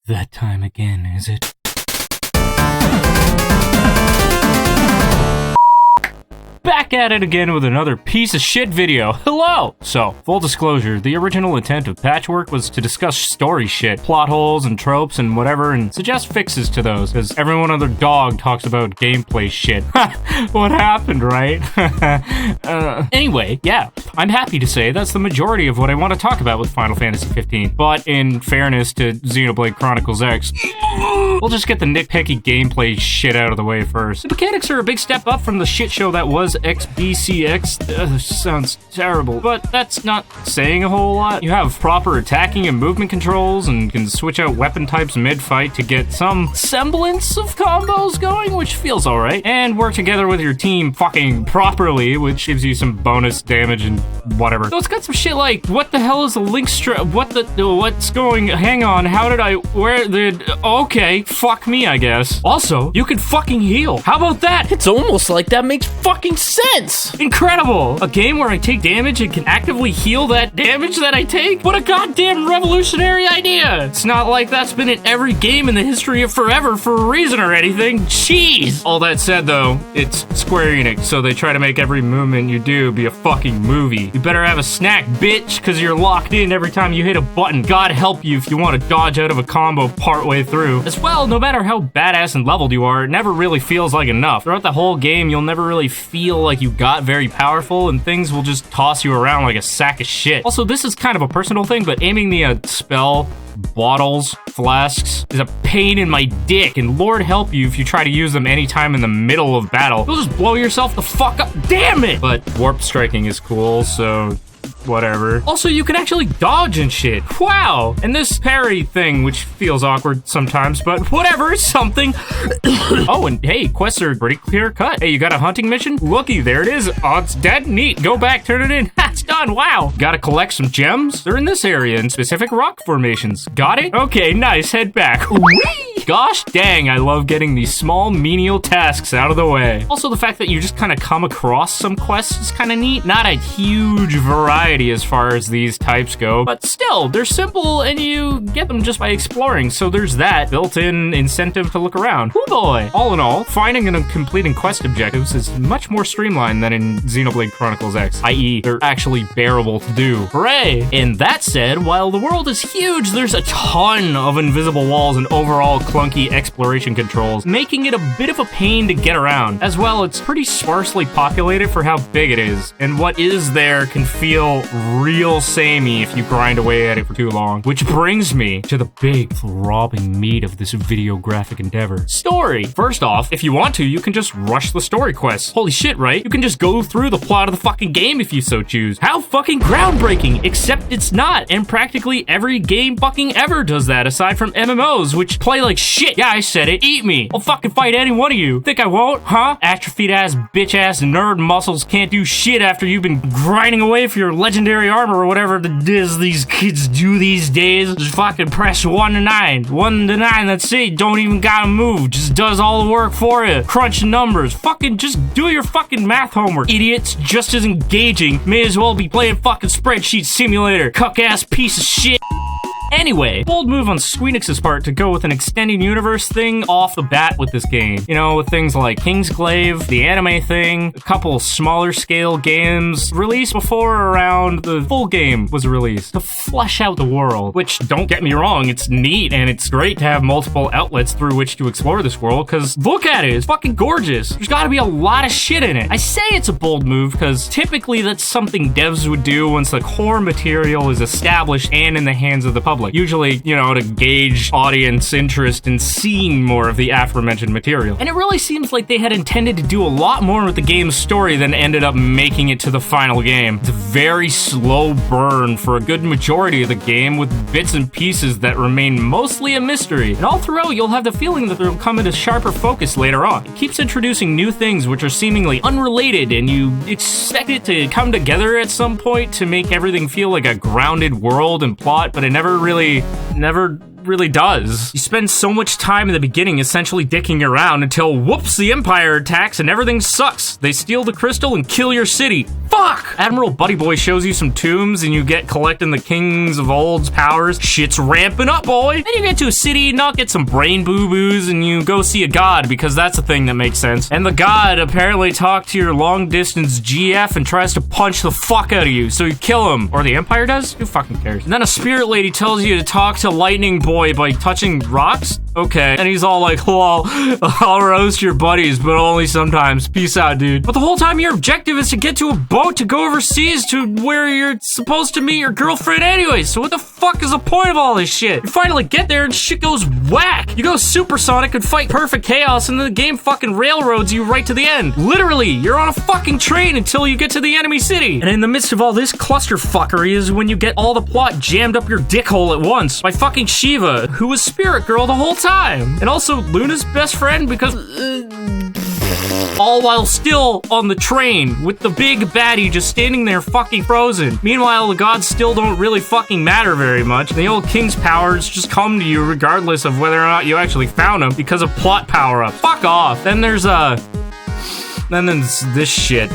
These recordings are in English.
That time again, is it? Back at it again with another piece of shit video. Hello! So, full disclosure, the original intent of PatchWork was to discuss story shit, plot holes and tropes and whatever, and suggest fixes to those, because everyone and their dog talks about gameplay shit. What happened, right? Anyway, yeah, I'm happy to say that's the majority of what I want to talk about with Final Fantasy 15. But in fairness to Xenoblade Chronicles X, we'll just get the nitpicky gameplay shit out of the way first. The mechanics are a big step up from the shit show that was XBCX. Sounds terrible, but that's not saying a whole lot. You have proper attacking and movement controls and can switch out weapon types mid-fight to get some semblance of combos going, which feels alright, and work together with your team fucking properly, which gives you some bonus damage and whatever. So it's got some shit like, what the hell is a link what's going, hang on, how did okay, fuck me, I guess. Also, you can fucking heal. How about that? It's almost like that makes fucking sense! Incredible! A game where I take damage and can actively heal that damage that I take? What a goddamn revolutionary idea! It's not like that's been in every game in the history of forever for a reason or anything. Jeez! All that said though, it's Square Enix, so they try to make every movement you do be a fucking movie. You better have a snack, bitch, cause you're locked in every time you hit a button. God help you if you want to dodge out of a combo partway through. As well, no matter how badass and leveled you are, it never really feels like enough. Throughout the whole game, you'll never really feel like you got very powerful, and things will just toss you around like a sack of shit. Also, this is kind of a personal thing, but aiming the spell bottles, flasks, is a pain in my dick, and Lord help you if you try to use them anytime in the middle of battle. You'll just blow yourself the fuck up. Damn it! But warp striking is cool, so whatever. Also, you can actually dodge and shit. Wow! And this parry thing, which feels awkward sometimes, but whatever, it's something. Oh, and hey, quests are pretty clear cut. Hey, you got a hunting mission? Looky, there it is. Oh, it's dead. Neat. Go back, turn it in. Ha, it's done. Wow. Gotta collect some gems? They're in this area in specific rock formations. Got it? Okay, nice. Head back. Whee! Gosh dang, I love getting these small menial tasks out of the way. Also, the fact that you just kind of come across some quests is kind of neat. Not a huge variety as far as these types go, but still, they're simple and you get them just by exploring, so there's that built-in incentive to look around. Oh boy! All in all, finding and completing quest objectives is much more streamlined than in Xenoblade Chronicles X, i.e. they're actually bearable to do. Hooray! And that said, while the world is huge, there's a ton of invisible walls and overall clunky exploration controls, making it a bit of a pain to get around. As well, it's pretty sparsely populated for how big it is, and what is there can feel real samey if you grind away at it for too long. Which brings me to the big throbbing meat of this videographic endeavor. Story! First off, if you want to, you can just rush the story quests. Holy shit, right? You can just go through the plot of the fucking game if you so choose. How fucking groundbreaking! Except it's not, and practically every game fucking ever does that, aside from MMOs, which play like shit. Yeah, I said it. Eat me. I'll fucking fight any one of you. Think I won't? Huh? Atrophied ass, bitch ass nerd muscles can't do shit after you've been grinding away for your legendary armor or whatever it is these kids do these days. Just fucking press 1 to 9. 1 to 9, that's it. Don't even gotta move. Just does all the work for you. Crunch numbers. Fucking just do your fucking math homework. Idiots, just as engaging. May as well be playing fucking spreadsheet simulator. Cuck ass piece of shit. Anyway, bold move on Square Enix's part to go with an extended universe thing off the bat with this game. You know, with things like Kingsglaive, the anime thing, a couple smaller scale games released before or around the full game was released to flesh out the world. Which, don't get me wrong, it's neat and it's great to have multiple outlets through which to explore this world, because look at it, it's fucking gorgeous. There's gotta be a lot of shit in it. I say it's a bold move because typically that's something devs would do once the core material is established and in the hands of the public. Usually, you know, to gauge audience interest in seeing more of the aforementioned material. And it really seems like they had intended to do a lot more with the game's story than ended up making it to the final game. It's a very slow burn for a good majority of the game, with bits and pieces that remain mostly a mystery. And all throughout, you'll have the feeling that they'll come into sharper focus later on. It keeps introducing new things which are seemingly unrelated, and you expect it to come together at some point to make everything feel like a grounded world and plot, but it never really does. You spend so much time in the beginning essentially dicking around until, whoops, the Empire attacks and everything sucks. They steal the crystal and kill your city. Fuck fuck? Admiral Buddy Boy shows you some tombs and you get collecting the kings of old's powers. Shit's ramping up, boy. Then you get to a city, knock get some brain boo-boos, and you go see a god because that's a thing that makes sense. And the god apparently talked to your long-distance GF and tries to punch the fuck out of you, so you kill him. Or the Empire does? Who fucking cares? And then a spirit lady tells you to talk to Lightning Boy by touching rocks? Okay. And he's all like, lol, I'll roast your buddies, but only sometimes. Peace out, dude. But the whole time your objective is to get to a boat to go overseas to where you're supposed to meet your girlfriend anyway. So what the fuck is the point of all this shit? You finally get there and shit goes whack. You go supersonic and fight perfect chaos and then the game fucking railroads you right to the end. Literally, you're on a fucking train until you get to the enemy city. And in the midst of all this clusterfuckery is when you get all the plot jammed up your dickhole at once by fucking Shiva, who was Spirit Girl the whole time. And also Luna's best friend because... all while still on the train with the big baddie just standing there fucking frozen. Meanwhile, the gods still don't really fucking matter very much. The old king's powers just come to you regardless of whether or not you actually found them because of plot power-up. Fuck off. Then there's this shit.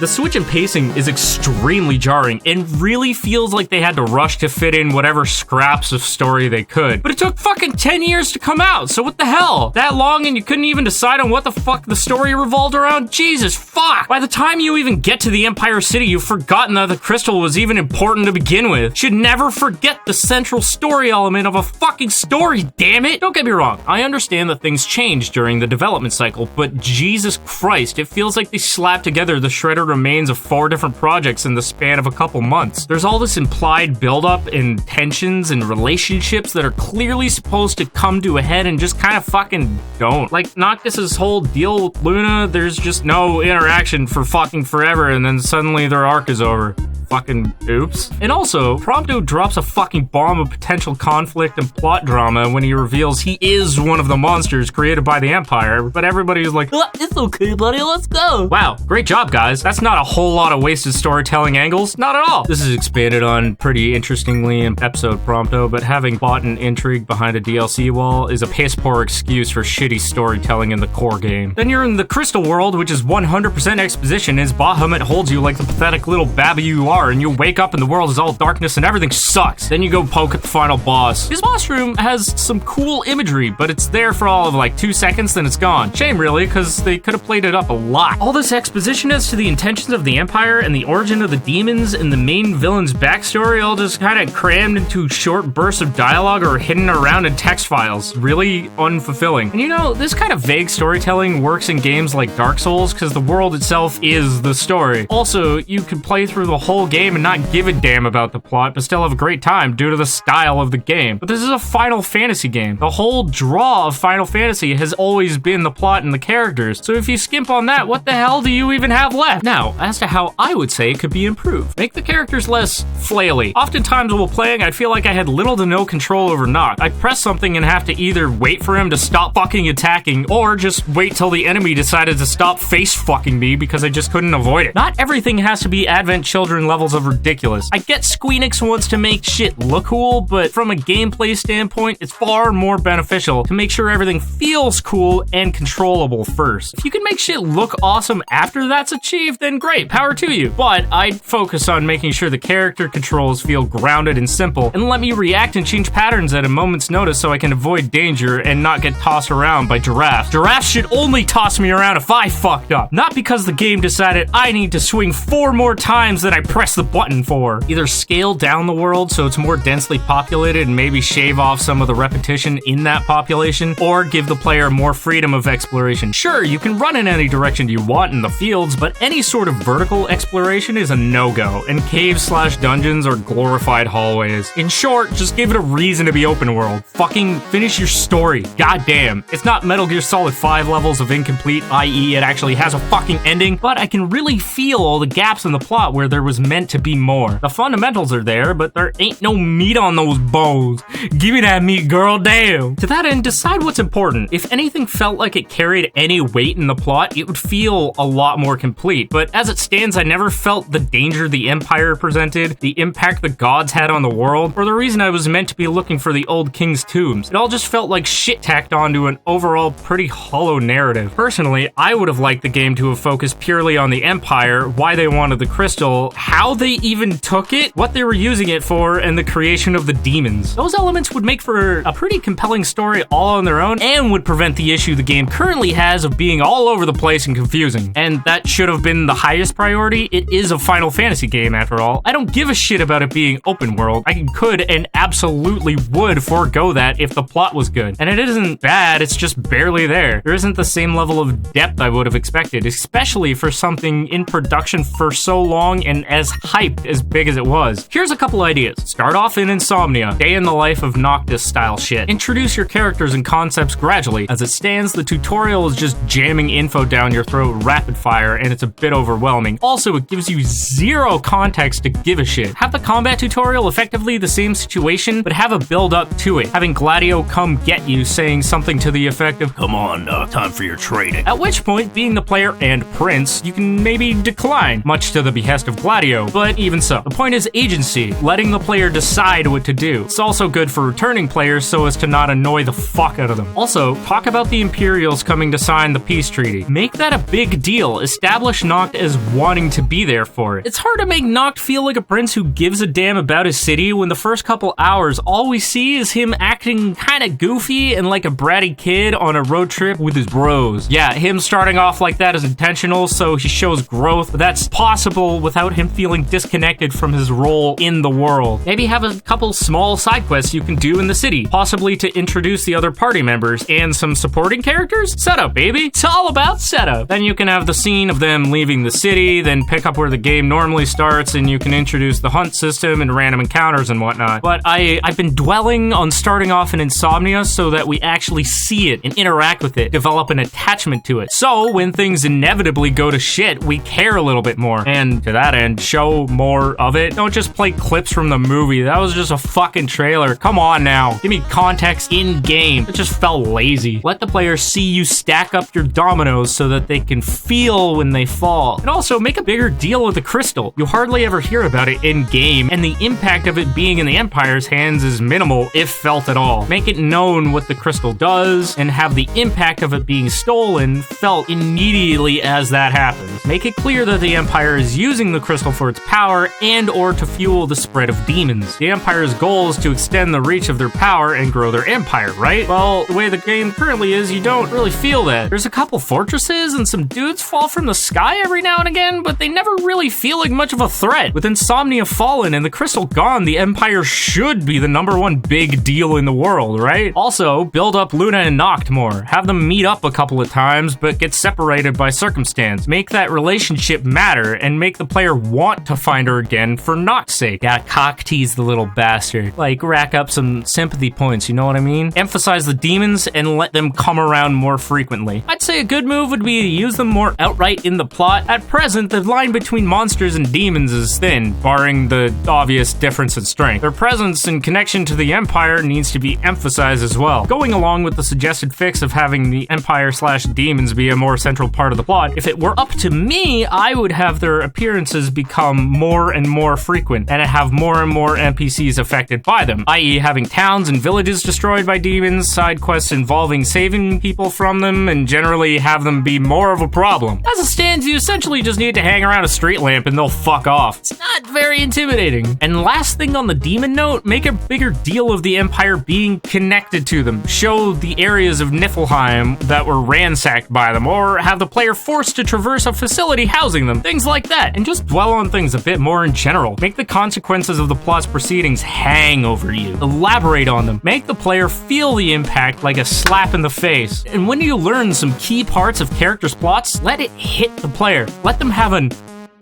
The switch in pacing is extremely jarring and really feels like they had to rush to fit in whatever scraps of story they could. But it took fucking 10 years to come out, so what the hell? That long and you couldn't even decide on what the fuck the story revolved around? Jesus fuck! By the time you even get to the Empire City, you've forgotten that the crystal was even important to begin with. Should never forget the central story element of a fucking story, damn it! Don't get me wrong, I understand that things changed during the development cycle, but Jesus Christ, it feels like they slapped together the Shredder remains of 4 different projects in the span of a couple months. There's all this implied buildup and tensions and relationships that are clearly supposed to come to a head and just kind of fucking don't. Like Noctis's whole deal with Luna, there's just no interaction for fucking forever and then suddenly their arc is over. Fucking oops. And also, Prompto drops a fucking bomb of potential conflict and plot drama when he reveals he is one of the monsters created by the Empire, but everybody's like, it's okay, buddy, let's go. Wow, great job, guys. That's not a whole lot of wasted storytelling angles, not at all. This is expanded on pretty interestingly in episode Prompto, but having plot and intrigue behind a DLC wall is a piss-poor excuse for shitty storytelling in the core game. Then you're in the Crystal World, which is 100% exposition, as Bahamut holds you like the pathetic little babby you are, and you wake up and the world is all darkness and everything sucks. Then you go poke at the final boss. His boss room has some cool imagery, but it's there for all of like 2 seconds, then it's gone. Shame really, because they could have played it up a lot. All this exposition as to the intentions of the Empire and the origin of the demons and the main villain's backstory all just kind of crammed into short bursts of dialogue or hidden around in text files. Really unfulfilling. And you know, this kind of vague storytelling works in games like Dark Souls because the world itself is the story. Also, you could play through the whole game and not give a damn about the plot, but still have a great time due to the style of the game. But this is a Final Fantasy game. The whole draw of Final Fantasy has always been the plot and the characters. So if you skimp on that, what the hell do you even have left? Now, as to how I would say it could be improved. Make the characters less flaily. Oftentimes while playing, I feel like I had little to no control over Noct. I'd press something and have to either wait for him to stop fucking attacking, or just wait till the enemy decided to stop face fucking me because I just couldn't avoid it. Not everything has to be Advent Children levels of ridiculous. I get Squeenix wants to make shit look cool, but from a gameplay standpoint, it's far more beneficial to make sure everything feels cool and controllable first. If you can make shit look awesome after that's achieved, then great, power to you. But I'd focus on making sure the character controls feel grounded and simple, and let me react and change patterns at a moment's notice so I can avoid danger and not get tossed around by giraffes. Giraffes should only toss me around if I fucked up, not because the game decided I need to swing 4 more times than I press the button for. Either scale down the world so it's more densely populated and maybe shave off some of the repetition in that population, or give the player more freedom of exploration. Sure, you can run in any direction you want in the fields, but any sort of vertical exploration is a no-go, and caves/dungeons are glorified hallways. In short, just give it a reason to be open world. Fucking finish your story. Goddamn. It's not Metal Gear Solid 5 levels of incomplete, i.e. it actually has a fucking ending, but I can really feel all the gaps in the plot where there was meant to be more. The fundamentals are there, but there ain't no meat on those bones. Give me that meat, girl, damn. To that end, decide what's important. If anything felt like it carried any weight in the plot, it would feel a lot more complete. But as it stands, I never felt the danger the Empire presented, the impact the gods had on the world, or the reason I was meant to be looking for the old king's tombs. It all just felt like shit tacked onto an overall pretty hollow narrative. Personally, I would have liked the game to have focused purely on the Empire, why they wanted the crystal, how they even took it, what they were using it for, and the creation of the demons. Those elements would make for a pretty compelling story all on their own, and would prevent the issue the game currently has of being all over the place and confusing. And that should have been the highest priority. It is a Final Fantasy game after all. I don't give a shit about it being open world. I could and absolutely would forego that if the plot was good. And it isn't bad, it's just barely there. There isn't the same level of depth I would have expected, especially for something in production for so long and as hyped as big as it was. Here's a couple ideas. Start off in Insomnia, day in the life of Noctis style shit. Introduce your characters and concepts gradually. As it stands, the tutorial is just jamming info down your throat rapid fire, and it's a bit overwhelming. Also, it gives you zero context to give a shit. Have the combat tutorial effectively the same situation, but have a build up to it. Having Gladio come get you saying something to the effect of, "Come on, time for your training." At which point, being the player and prince, you can maybe decline, much to the behest of Gladio, but even so. The point is agency, letting the player decide what to do. It's also good for returning players so as to not annoy the fuck out of them. Also, talk about the Imperials coming to sign the peace treaty. Make that a big deal. Establish Noct as wanting to be there for it. It's hard to make Noct feel like a prince who gives a damn about his city when the first couple hours all we see is him acting kinda goofy and like a bratty kid on a road trip with his bros. Yeah, him starting off like that is intentional, so he shows growth, but that's possible without him feeling disconnected from his role in the world. Maybe have a couple small side quests you can do in the city, possibly to introduce the other party members and some supporting characters. Setup, baby. It's all about setup. Then you can have the scene of them leaving the city, then pick up where the game normally starts, and you can introduce the hunt system and random encounters and whatnot. But I've been dwelling on starting off in Insomnia so that we actually see it and interact with it, develop an attachment to it. So when things inevitably go to shit, we care a little bit more. And to that end, show more of it. Don't just play clips from the movie. That was just a fucking trailer. Come on now. Give me context in game. It just felt lazy. Let the player see you stack up your dominoes so that they can feel when they fall. And also make a bigger deal with the crystal. You hardly ever hear about it in game, and the impact of it being in the Empire's hands is minimal, if felt at all. Make it known what the crystal does, and have the impact of it being stolen felt immediately as that happens. Make it clear that the Empire is using the crystal for its power and or to fuel the spread of demons. The Empire's goal is to extend the reach of their power and grow their empire, right? Well, the way the game currently is, you don't really feel that. There's a couple fortresses and some dudes fall from the sky every now and again, but they never really feel like much of a threat. With Insomnia fallen and the crystal gone, the Empire should be the #1 big deal in the world, right? Also, build up Luna and Noct more. Have them meet up a couple of times, but get separated by circumstance. Make that relationship matter, and make the player want to find her again for Noct's sake. Gotta cock tease the little bastard. Like, rack up some sympathy points, you know what I mean? Emphasize the demons and let them come around more frequently. I'd say a good move would be to use them more outright in the plot. At present, the line between monsters and demons is thin, barring the obvious difference in strength. Their presence and connection to the Empire needs to be emphasized as well. Going along with the suggested fix of having the Empire/demons be a more central part of the plot, if it were up to me, I would have their appearances become more and more frequent, and have more and more NPCs affected by them, i.e. having towns and villages destroyed by demons, side quests involving saving people from them, and generally have them be more of a problem. As it stands, you essentially just need to hang around a street lamp and they'll fuck off. It's not very intimidating. And last thing on the demon note, make a bigger deal of the Empire being connected to them. Show the areas of Niflheim that were ransacked by them, or have the player forced to traverse a facility housing them, things like that, and just dwell on things a bit more in general. Make the consequences of the plot's proceedings hang over you. Elaborate on them. Make the player feel the impact like a slap in the face. And when you learn some key parts of characters' plots, let it hit the player. Let them have an,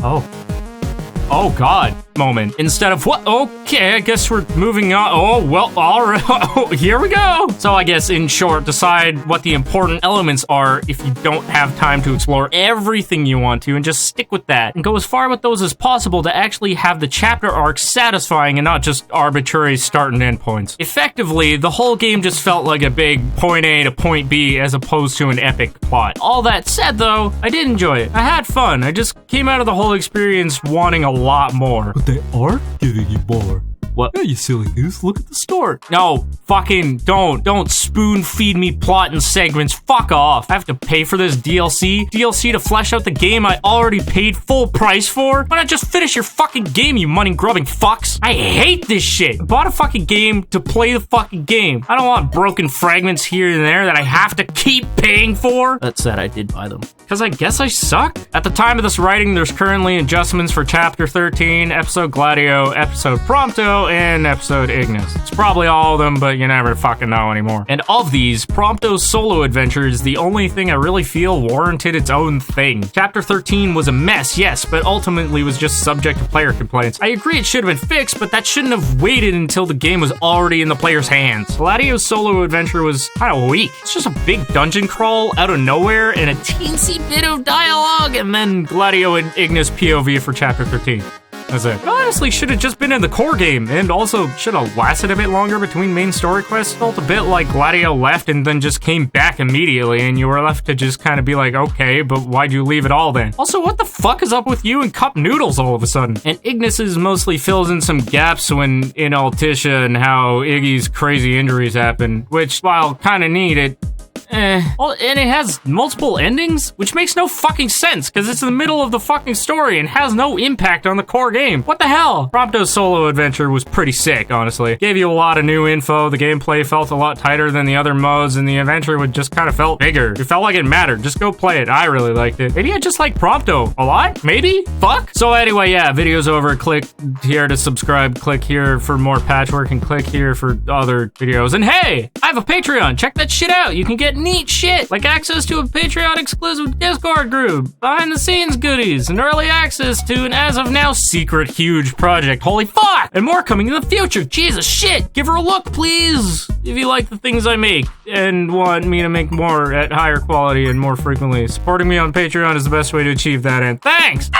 oh God, moment instead of what? Okay, I guess we're moving on. Oh, well, all right. Here we go. So I guess in short, decide what the important elements are if you don't have time to explore everything you want to, and just stick with that and go as far with those as possible to actually have the chapter arcs satisfying and not just arbitrary start and end points. Effectively, the whole game just felt like a big point A to point B as opposed to an epic plot. All that said though, I did enjoy it. I had fun. I just came out of the whole experience wanting a lot more. But they are giving you more. What? Yeah, you silly goose. Look at the store. No, fucking don't spoon feed me plot and segments. Fuck off. I have to pay for this DLC to flesh out the game I already paid full price for? Why not just finish your fucking game, you money grubbing fucks? I hate this shit. I bought a fucking game to play the fucking game. I don't want broken fragments here and there that I have to keep paying for. That said, I did buy them. Because I guess I suck? At the time of this writing, there's currently adjustments for Chapter 13, Episode Gladio, Episode Prompto, and Episode Ignis. It's probably all of them, but you never fucking know anymore. And of these, Prompto's solo adventure is the only thing I really feel warranted its own thing. Chapter 13 was a mess, yes, but ultimately was just subject to player complaints. I agree it should have been fixed, but that shouldn't have waited until the game was already in the player's hands. Gladio's solo adventure was kind of weak. It's just a big dungeon crawl out of nowhere and a teensy bit of dialogue, and then Gladio and Ignis POV for Chapter 13. That's it. It honestly should have just been in the core game, and also should have lasted a bit longer between main story quests. It felt a bit like Gladio left and then just came back immediately, and you were left to just kind of be like, okay, but why'd you leave it all then? Also, what the fuck is up with you and Cup Noodles all of a sudden? And Ignis's mostly fills in some gaps when in Altissia and how Iggy's crazy injuries happen, which, while kind of neat, well, and it has multiple endings, which makes no fucking sense, because it's in the middle of the fucking story and has no impact on the core game. What the hell? Prompto's solo adventure was pretty sick, honestly. Gave you a lot of new info, the gameplay felt a lot tighter than the other modes, and the adventure would just kind of felt bigger. It felt like it mattered. Just go play it. I really liked it. Maybe I just like Prompto a lot? Maybe? Fuck? So anyway, yeah, video's over. Click here to subscribe, click here for more Patchwork, and click here for other videos. And hey, I have a Patreon. Check that shit out. You can get neat shit like access to a Patreon exclusive Discord group, behind the scenes goodies, and early access to an as of now secret huge project. Holy fuck! And more coming in the future. Jesus shit! Give her a look, please, if you like the things I make and want me to make more at higher quality and more frequently. Supporting me on Patreon is the best way to achieve that, and thanks!